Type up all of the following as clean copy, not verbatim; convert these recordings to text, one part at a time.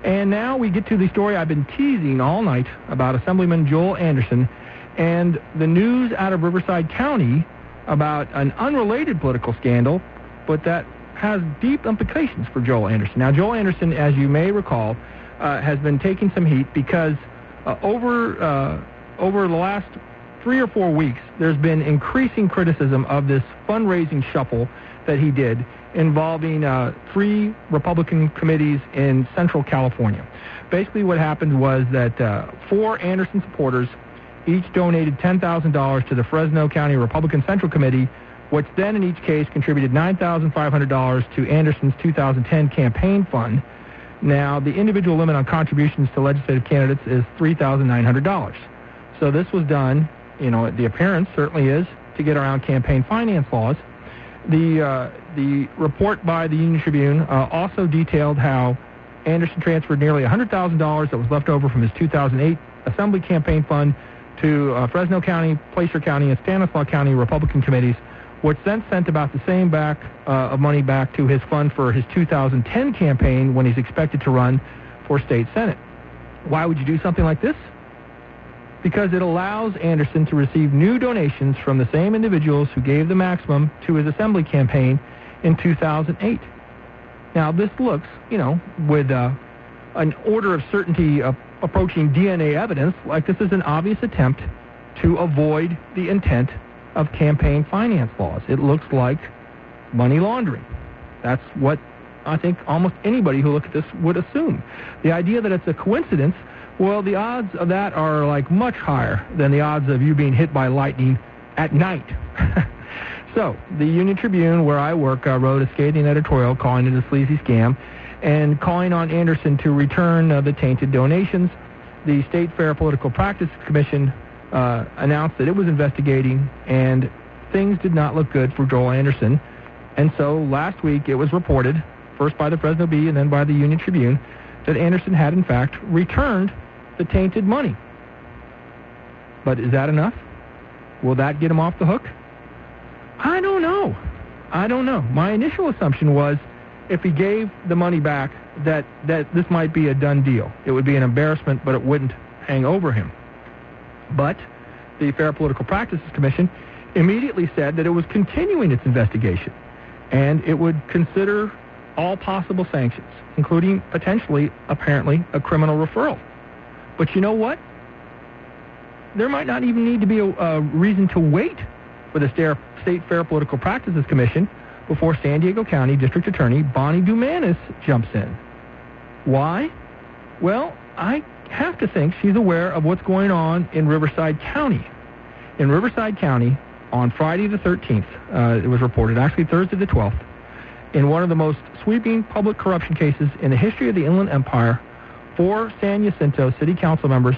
And now we get to the story I've been teasing all night about Assemblyman Joel Anderson and the news out of Riverside County about an unrelated political scandal, but that has deep implications for Joel Anderson. Now, Joel Anderson, as you may recall, has been taking some heat because over the last 3 or 4 weeks, there's been increasing criticism of this fundraising shuffle that he did involving 3 Republican committees in Central California. Basically what happened was that 4 Anderson supporters each donated $10,000 to the Fresno County Republican Central Committee, which then in each case contributed $9,500 to Anderson's 2010 campaign fund. Now, the individual limit on contributions to legislative candidates is $3,900. So this was done, the appearance certainly is, to get around campaign finance laws. The report by the Union Tribune also detailed how Anderson transferred nearly $100,000 that was left over from his 2008 Assembly campaign fund to Fresno County, Placer County, and Stanislaus County Republican committees, which then sent about the same of money back to his fund for his 2010 campaign when he's expected to run for state senate. Why would you do something like this? Because it allows Anderson to receive new donations from the same individuals who gave the maximum to his Assembly campaign in 2008. Now, this looks, with an order of certainty approaching DNA evidence, like this is an obvious attempt to avoid the intent of campaign finance laws. It looks like money laundering. That's what I think almost anybody who looks at this would assume. The idea that it's a coincidence, well, the odds of that are like much higher than the odds of you being hit by lightning at night. So, the Union Tribune, where I work, wrote a scathing editorial calling it a sleazy scam and calling on Anderson to return the tainted donations. The State Fair Political Practice Commission announced that it was investigating, and things did not look good for Joel Anderson. And so last week it was reported, first by the Fresno Bee and then by the Union Tribune, that Anderson had in fact returned the tainted money. But is that enough? Will that get him off the hook? I don't know. My initial assumption was if he gave the money back, that this might be a done deal. It would be an embarrassment, but it wouldn't hang over him. But the Fair Political Practices Commission immediately said that it was continuing its investigation, and it would consider all possible sanctions, including potentially, apparently, a criminal referral. But you know what? There might not even need to be a reason to wait for the State Fair Political Practices Commission before San Diego County District Attorney Bonnie Dumanis jumps in. Why? Well, I have to think she's aware of what's going on in Riverside County. In Riverside County, on Friday the 13th, it was reported, actually Thursday the 12th, in one of the most sweeping public corruption cases in the history of the Inland Empire, 4 San Jacinto city council members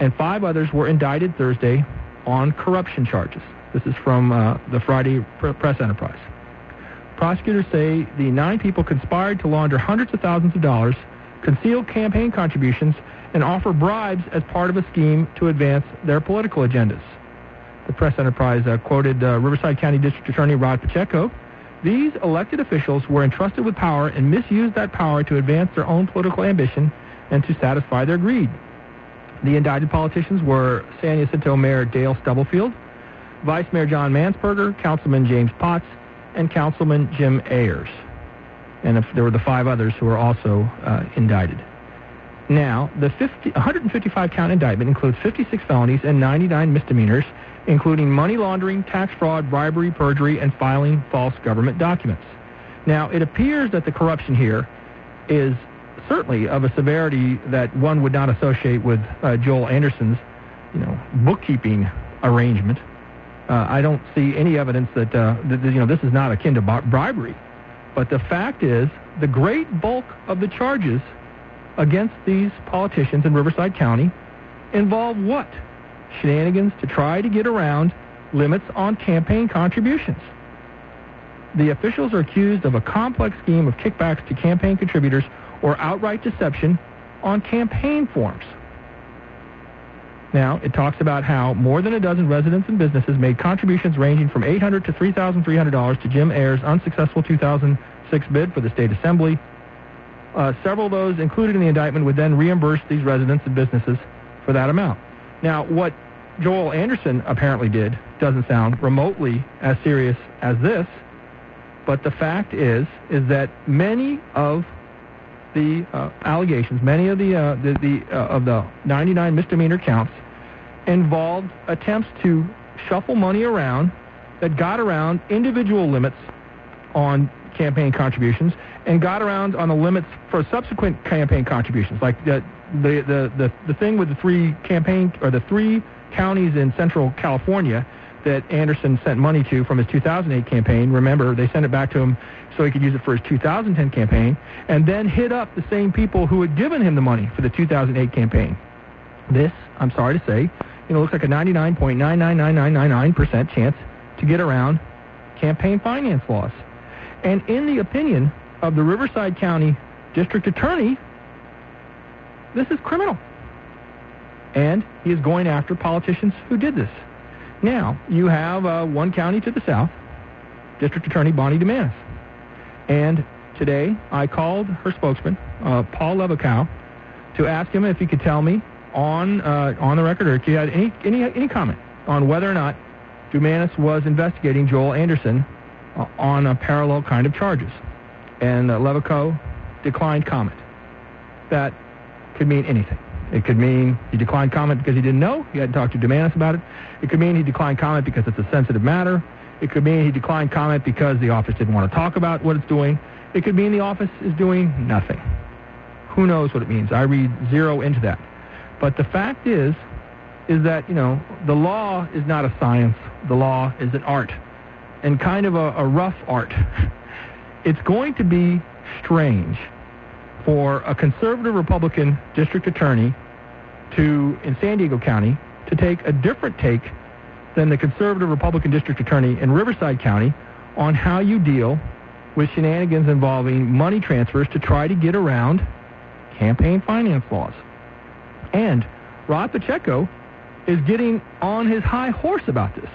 and 5 others were indicted Thursday on corruption charges. This is from the Friday Press Enterprise. Prosecutors say the 9 people conspired to launder hundreds of thousands of dollars, conceal campaign contributions, and offer bribes as part of a scheme to advance their political agendas. The Press Enterprise quoted Riverside County District Attorney Rod Pacheco. These elected officials were entrusted with power and misused that power to advance their own political ambition and to satisfy their greed. The indicted politicians were San Jacinto Mayor Dale Stubblefield, Vice Mayor John Mansberger, Councilman James Potts, and Councilman Jim Ayers. And there were the 5 others who were also indicted. Now, the 155-count indictment includes 56 felonies and 99 misdemeanors, including money laundering, tax fraud, bribery, perjury, and filing false government documents. Now, it appears that the corruption here is certainly of a severity that one would not associate with Joel Anderson's, bookkeeping arrangement. I don't see any evidence that, this is not akin to bribery. But the fact is, the great bulk of the charges against these politicians in Riverside County involve what? Shenanigans to try to get around limits on campaign contributions. The officials are accused of a complex scheme of kickbacks to campaign contributors or outright deception on campaign forms. Now, it talks about how more than a dozen residents and businesses made contributions ranging from $800 to $3,300 to Jim Ayers' unsuccessful 2006 bid for the state assembly. Several of those included in the indictment would then reimburse these residents and businesses for that amount. Now, what Joel Anderson apparently did doesn't sound remotely as serious as this, but the fact is that many of the allegations, many of the 99 misdemeanor counts involved attempts to shuffle money around that got around individual limits on campaign contributions and got around on the limits for subsequent campaign contributions, like the thing with the three counties in Central California that Anderson sent money to from his 2008 campaign. Remember, they sent it back to him so he could use it for his 2010 campaign, and then hit up the same people who had given him the money for the 2008 campaign. This, I'm sorry to say, looks like a 99.999999% chance to get around campaign finance laws. And in the opinion of the Riverside County District Attorney, this is criminal. And he is going after politicians who did this. Now, you have one county to the south, District Attorney Bonnie DeManis. And today I called her spokesman, Paul Levicow, to ask him if he could tell me on the record, or if he had any comment on whether or not DeManis was investigating Joel Anderson on a parallel kind of charges. And Levicow declined comment. That could mean anything. It could mean he declined comment because he didn't know. He hadn't talked to DeManis about it. It could mean he declined comment because it's a sensitive matter. It could mean he declined comment because the office didn't want to talk about what it's doing. It could mean the office is doing nothing. Who knows what it means? I read zero into that. But the fact is that, the law is not a science. The law is an art, and kind of a rough art. It's going to be strange for a conservative Republican district attorney in San Diego County to take a different take than the conservative Republican district attorney in Riverside County on how you deal with shenanigans involving money transfers to try to get around campaign finance laws. And Rod Pacheco is getting on his high horse about this.